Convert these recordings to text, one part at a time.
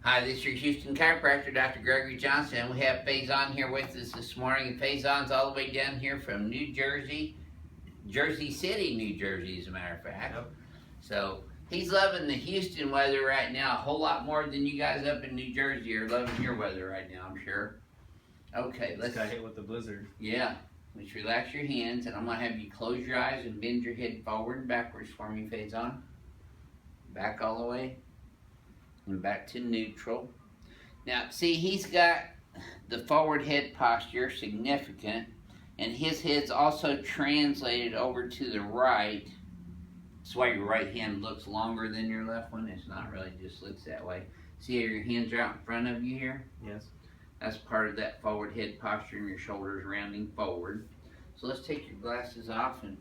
Hi, this is your Houston chiropractor, Dr. Gregory Johnson. We have Faison here with us this morning. Faison's all the way down here from New Jersey, Jersey City, New Jersey, as a matter of fact. Yep. So he's loving the Houston weather right now a whole lot more than you guys up in New Jersey are loving your weather right now, I'm sure. Okay, let's got hit with the blizzard. Yeah, let's relax your hands, and I'm gonna have you close your eyes and bend your head forward and backwards for me, Faison. Back all the way. And back to neutral. Now, see, he's got the forward head posture, significant, and his head's also translated over to the right. That's why your right hand looks longer than your left one. It's not really, just looks that way. See how your hands are out in front of you here? Yes. That's part of that forward head posture, and your shoulders rounding forward. So let's take your glasses off and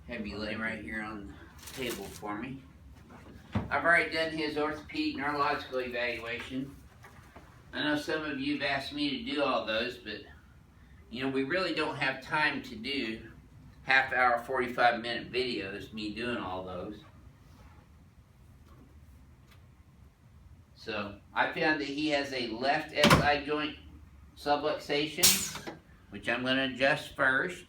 have you lay right here on the table for me. I've already done his orthopedic neurological evaluation. I know some of you have asked me to do all those, but you know, we really don't have time to do half-hour, 45-minute videos, me doing all those. So I found that he has a left SI joint subluxation, which I'm going to adjust first.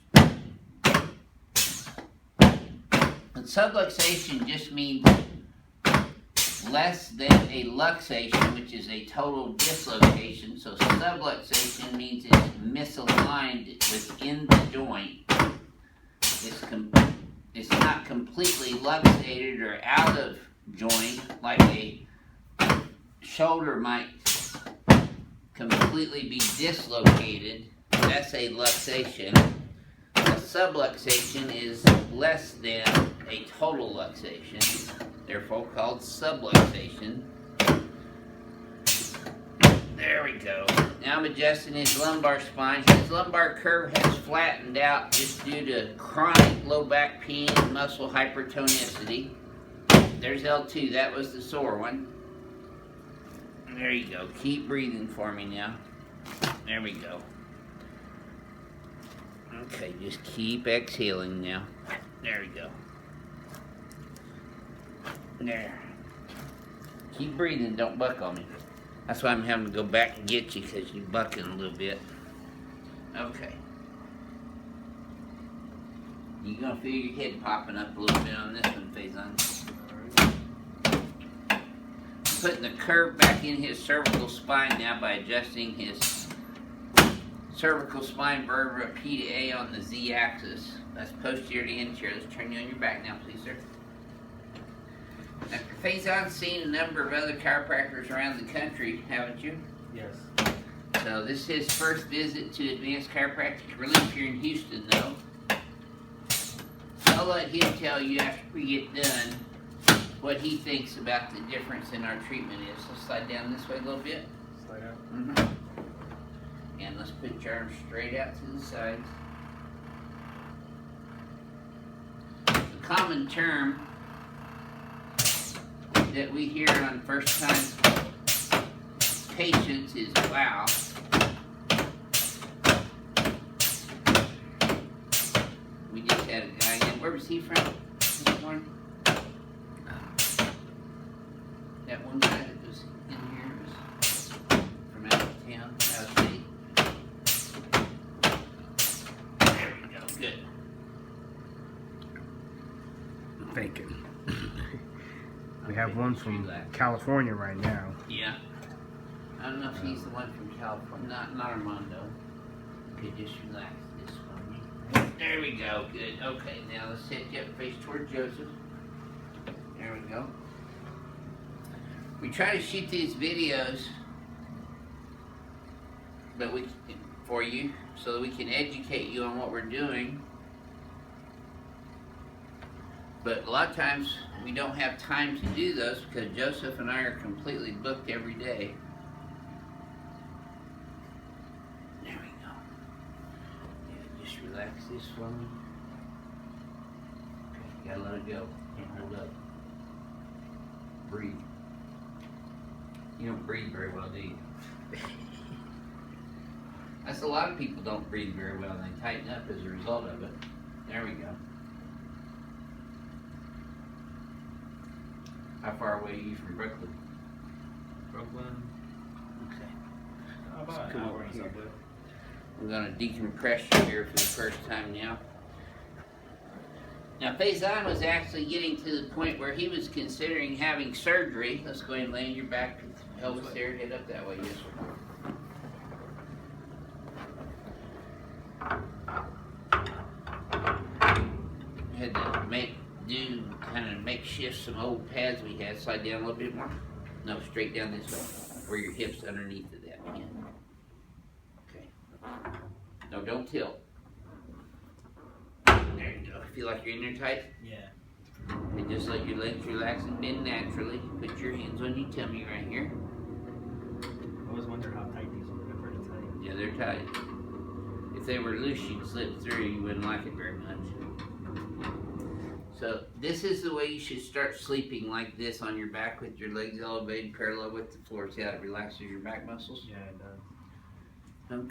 And subluxation just means less than a luxation, which is a total dislocation. So subluxation means it's misaligned within the joint. It's not completely luxated or out of joint like a shoulder might completely be dislocated. That's a luxation. A subluxation is less than a total luxation, therefore called subluxation. There we go. Now I'm adjusting his lumbar spine. His lumbar curve has flattened out just due to chronic low back pain and muscle hypertonicity. There's L2, that was the sore one. There you go. Keep breathing for me now. There we go. Okay, just keep exhaling now. There we go. There. Keep breathing, don't buck on me. That's why I'm having to go back and get you, because you're bucking a little bit. Okay. You're going to feel your head popping up a little bit on this one, Faison. Putting the curve back in his cervical spine now by adjusting his cervical spine vertebra P to A on the Z axis. That's posterior to anterior. Let's turn you on your back now, please, sir. Now, Faison's seen a number of other chiropractors around the country, haven't you? Yes. So this is his first visit to Advanced Chiropractic Relief here in Houston, though. I'll let him tell you after we get done what he thinks about the difference in our treatment is. Let's slide down this way a little bit. Slide out. Mm-hmm. And let's put your arms straight out to the sides. The common term that we hear on first time patients is wow. We just had a guy in. Where was he from this morning? That one guy that was in here was from out of town, out of state. There we go, good. I'm thinking. We have one from California right now. Yeah. I don't know if he's the one from California. Not Armando. Okay, just relax this for me. There we go, good. Okay, now let's hit you up face toward Joseph. There we go. We try to shoot these videos for you so that we can educate you on what we're doing. But a lot of times we don't have time to do those because Joseph and I are completely booked every day. There we go. Yeah, just relax this for me. Okay, you gotta let it go. Can't hold up. Breathe. You don't breathe very well, do you? That's a lot of people don't breathe very well, and they tighten up as a result of it. There we go. How far away are you from Brooklyn? Brooklyn. Okay. About an hour on the subway. We're going to decompress you here for the first time now. Now, Faison was actually getting to the point where he was considering having surgery. Let's go ahead and lay on your back. Pelvis there, head up that way, yes sir. Had to make shift some old pads we had. Slide down a little bit more. No, straight down this way. Where your hips underneath of that. Yeah. Okay. No, don't tilt. There you go. Feel like you're in there tight? Yeah. And just let your legs relax and bend naturally. Put your hands on your tummy right here. I always wonder how tight these are. They're pretty tight. Yeah, they're tight. If they were loose, you'd slip through. You wouldn't like it very much. So this is the way you should start sleeping, like this on your back with your legs elevated parallel with the floor. See how it relaxes your back muscles? Yeah, it does.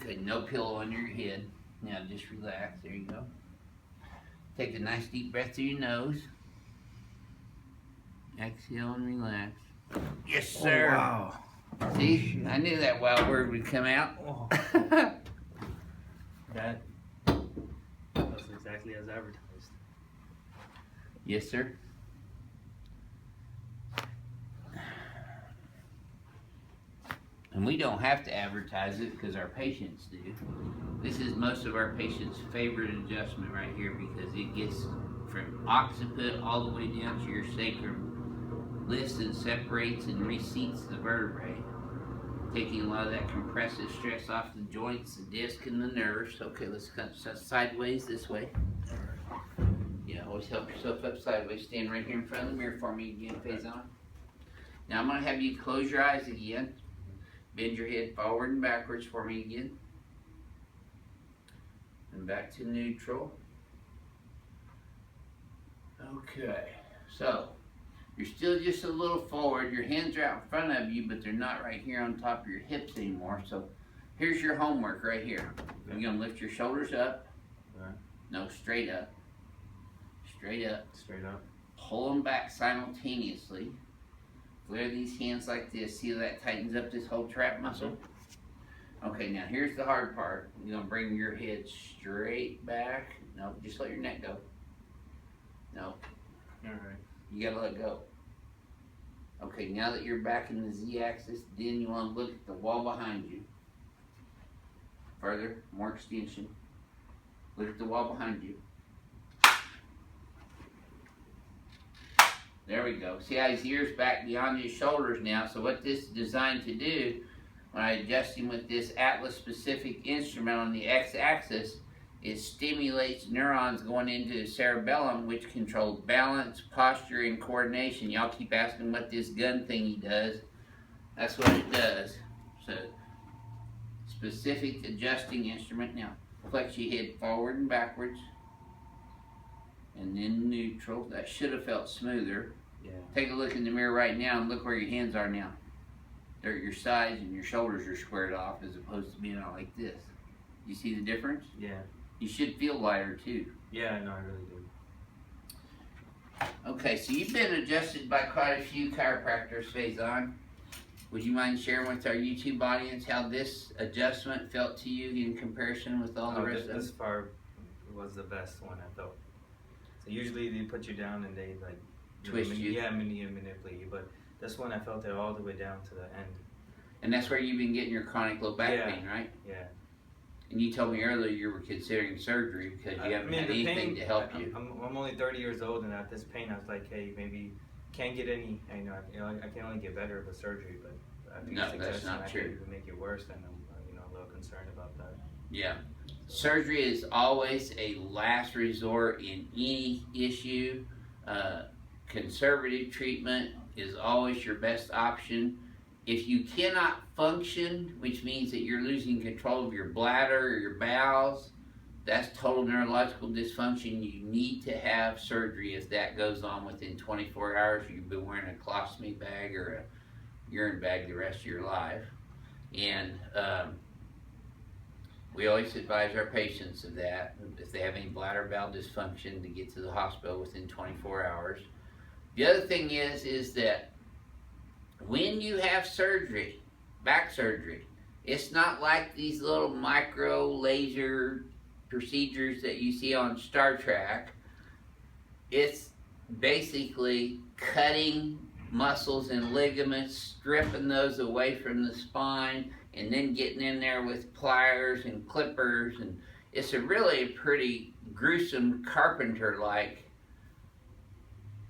Okay, no pillow on your head. Now just relax. There you go. Take a nice deep breath through your nose. Exhale and relax. Yes, sir. Oh, wow. See, I knew that wild word would come out. Oh. That was exactly as advertised. Yes, sir. And we don't have to advertise it because our patients do. This is most of our patients' favorite adjustment right here because it gets from occiput all the way down to your sacrum, lifts and separates and reseats the vertebrae, taking a lot of that compressive stress off the joints, the disc, and the nerves. Okay, let's cut sideways this way. Yeah, always help yourself up sideways. Stand right here in front of the mirror for me again, Faison. Now I'm going to have you close your eyes again. Bend your head forward and backwards for me again. And back to neutral. Okay, so you're still just a little forward. Your hands are out in front of you, but they're not right here on top of your hips anymore. So here's your homework right here. You're going to lift your shoulders up. Right. No, straight up. Straight up. Straight up. Pull them back simultaneously. Flare these hands like this. See how that tightens up this whole trap muscle? Okay, now here's the hard part. You're going to bring your head straight back. No, just let your neck go. No. Alright. You got to let go. Okay, now that you're back in the Z-axis, then you want to look at the wall behind you. Further, more extension. Look at the wall behind you. There we go. See how his ear's back beyond his shoulders now. So what this is designed to do, when I adjust him with this Atlas-specific instrument on the X-axis, it stimulates neurons going into the cerebellum, which controls balance, posture, and coordination. Y'all keep asking what this gun thingy does. That's what it does. So, specific adjusting instrument. Now, flex your head forward and backwards. And then neutral. That should have felt smoother. Yeah. Take a look in the mirror right now and look where your hands are now. They're at your sides and your shoulders are squared off as opposed to being out like this. You see the difference? Yeah. You should feel lighter too. Yeah, no, I really do. Okay, so you've been adjusted by quite a few chiropractors, Faison. Would you mind sharing with our YouTube audience how this adjustment felt to you in comparison with all the rest of This them? part was the best one I felt. So usually they put you down and they like Twist you. Yeah, manipulate you. But this one I felt it all the way down to the end. And that's where you've been getting your chronic low back pain, right? Yeah. And you told me earlier you were considering surgery because you haven't had anything to help you. I'm only 30 years old, and at this pain, I was like, hey, maybe can't get any. I know I can only get better with surgery, but after No, your that's suggestion, not I true. could even make it worse, and I'm a little concerned about that. Yeah. Surgery is always a last resort in any issue. Conservative treatment is always your best option. If you cannot function, which means that you're losing control of your bladder or your bowels, that's total neurological dysfunction. You need to have surgery. If that goes on within 24 hours, you've been wearing a colostomy bag or a urine bag the rest of your life. And we always advise our patients of that. If they have any bladder valve dysfunction, to get to the hospital within 24 hours. The other thing is that when you have surgery, back surgery, it's not like these little micro laser procedures that you see on Star Trek. It's basically cutting muscles and ligaments, stripping those away from the spine, and then getting in there with pliers and clippers, and it's a really pretty gruesome carpenter-like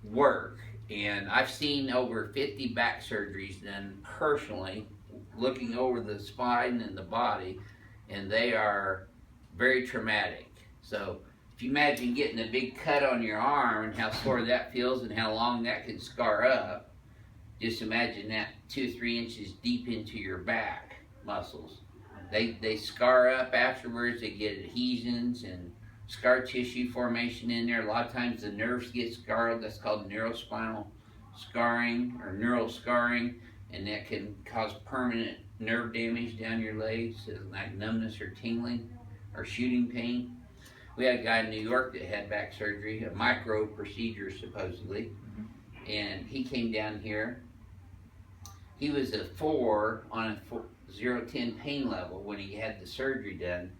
work. And I've seen over 50 back surgeries done personally, looking over the spine and the body, and they are very traumatic. So if you imagine getting a big cut on your arm and how sore that feels and how long that can scar up, just imagine that 2 or 3 inches deep into your back muscles. They scar up afterwards. They get adhesions and scar tissue formation in there. A lot of times the nerves get scarred. That's called neurospinal scarring or neural scarring, and that can cause permanent nerve damage down your legs, like numbness or tingling or shooting pain. We had a guy in New York that had back surgery, a micro procedure supposedly, and he came down here. He was a 4 on a 0-10 pain level when he had the surgery done.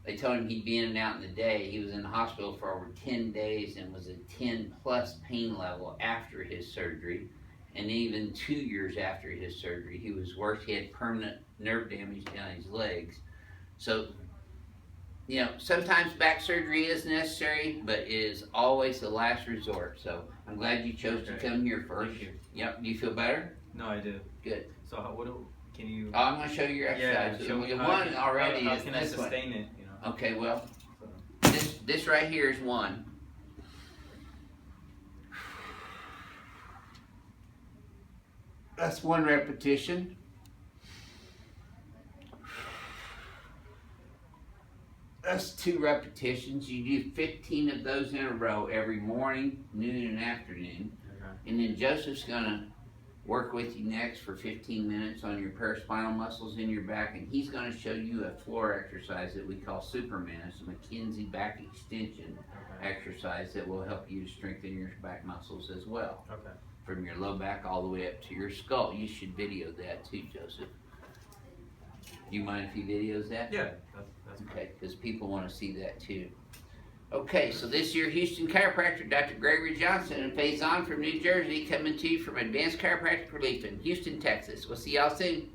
They told him he'd be in and out in the day. He was in the hospital for over 10 days and was a 10+ pain level after his surgery. And even 2 years after his surgery, he was worse. He had permanent nerve damage down his legs. So, you know, sometimes back surgery is necessary, but it is always the last resort. So I'm glad you chose to come here first. Thank you. Yep. Do you feel better? No, I do. Good. So can you? Oh, I'm going to show you your exercise. show me One already how is can I this one. sustain it? You know. Okay, well, So. this right here is one. That's 1 repetition. That's 2 repetitions. You do 15 of those in a row every morning, noon, and afternoon. Okay. And then Joseph's gonna work with you next for 15 minutes on your paraspinal muscles in your back, and he's gonna show you a floor exercise that we call Superman. It's a McKenzie back extension exercise that will help you to strengthen your back muscles as well. Okay. From your low back all the way up to your skull. You should video that too, Joseph. Do you mind if he videos that? Yeah, that's Okay, because people want to see that too. Okay, so this is your Houston chiropractor, Dr. Gregory Johnson, and Faison from New Jersey, coming to you from Advanced Chiropractic Relief in Houston, Texas. We'll see y'all soon.